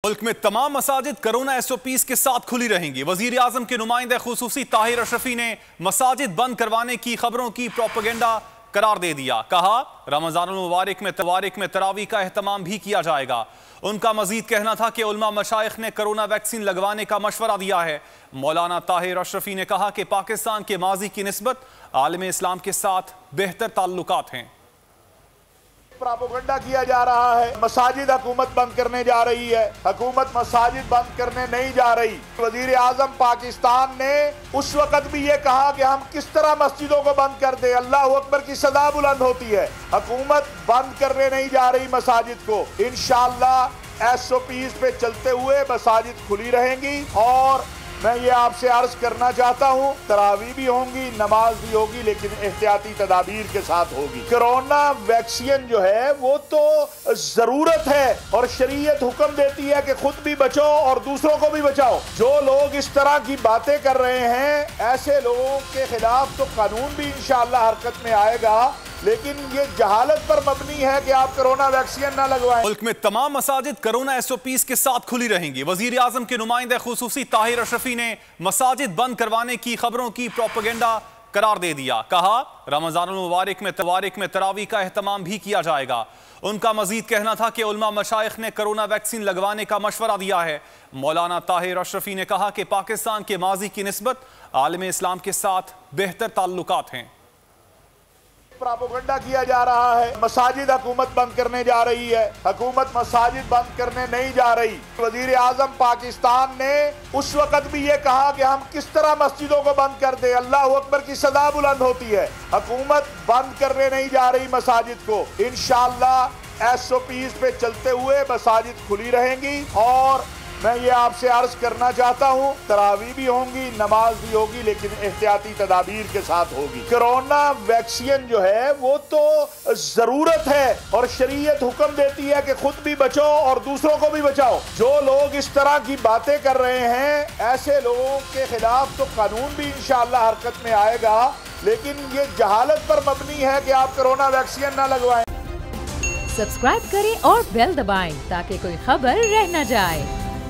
मुल्क में तमाम मसाजिद कोरोना SOPs के साथ खुली रहेंगी। वजीर आजम के नुमाइंदे खुसूसी ताहिर अशरफी ने मसाजिद बंद करवाने की खबरों की प्रोपेगेंडा करार दे दिया। कहा रमजानुल मुबारक में तरावी का एहतमाम भी किया जाएगा। उनका मजीद कहना था कि उलमा मशाइख ने कोरोना वैक्सीन लगवाने का मशवरा दिया है। मौलाना ताहिर अशरफी ने कहा कि पाकिस्तान के माजी की निस्बत आलम इस्लाम के साथ बेहतर ताल्लुकात हैं। प्रोपेगेंडा किया जा रहा है, मसाजिद हुकूमत बंद करने जा रही है। हुकूमत मसाजिद बंद करने नहीं जा रही। वजीर आजम पाकिस्तान ने उस वक्त भी ये कहा कि हम किस तरह मस्जिदों को बंद कर दे, अल्लाह अकबर की सदा बुलंद होती है। हुकूमत बंद करने नहीं जा रही मसाजिद को। इंशाअल्लाह SOPs पे चलते हुए मसाजिद खुली रहेंगी। और मैं ये आपसे अर्ज करना चाहता हूँ, तरावी भी होंगी, नमाज भी होगी, लेकिन एहतियाती तदाबीर के साथ होगी। कोरोना वैक्सीन जो है वो तो जरूरत है और शरीयत हुक्म देती है कि खुद भी बचो और दूसरों को भी बचाओ। जो लोग इस तरह की बातें कर रहे हैं, ऐसे लोगों के खिलाफ तो कानून भी इंशाअल्लाह हरकत में आएगा, लेकिन ये जहालत पर मबनी है कि आप कोरोना वैक्सीन ना लगवाएं। मुल्क में तमाम मसाजिद कोरोना SOPs के साथ खुली रहेंगी। वजीर आजम के नुमाइंदे खुसूसी ताहिर अशरफी ने मसाजिद बंद करवाने की खबरों की प्रोपेगेंडा करार दे दिया। कहा रमजानुल मुबारक में तरावी का एहतमाम भी किया जाएगा। उनका मजीद कहना था कि उलमा मशाइख ने कोरोना वैक्सीन लगवाने का मशवरा दिया है। मौलाना ताहिर अशरफी ने कहा कि पाकिस्तान के माजी की निस्बत आलम इस्लाम के साथ बेहतर ताल्लुकात हैं। प्रोपेगेंडा किया जा रहा है, मसाजिद हुकूमत बंद करने जा रही है। हुकूमत मसाजिद बंद करने नहीं जा रही। वजीर आजम पाकिस्तान ने उस वक्त भी ये कहा कि हम किस तरह मस्जिदों को बंद कर दे, अल्लाह अकबर की सदा बुलंद होती है। हुकूमत बंद करने नहीं जा रही मसाजिद को। इंशाअल्लाह SOPs पे चलते हुए मसाजिद खुली रहेंगी। और मैं ये आपसे अर्ज करना चाहता हूँ, तरावी भी होंगी, नमाज भी होगी, लेकिन एहतियाती तदाबीर के साथ होगी। कोरोना वैक्सीन जो है वो तो जरूरत है और शरीयत हुक्म देती है कि खुद भी बचो और दूसरों को भी बचाओ। जो लोग इस तरह की बातें कर रहे हैं, ऐसे लोगों के खिलाफ तो कानून भी इंशाअल्लाह हरकत में आएगा, लेकिन ये जहालत पर मबनी है कि आप कोरोना वैक्सीन ना लगवाएं। सब्सक्राइब करें और बेल दबाएं ताकि कोई खबर रह न जाए।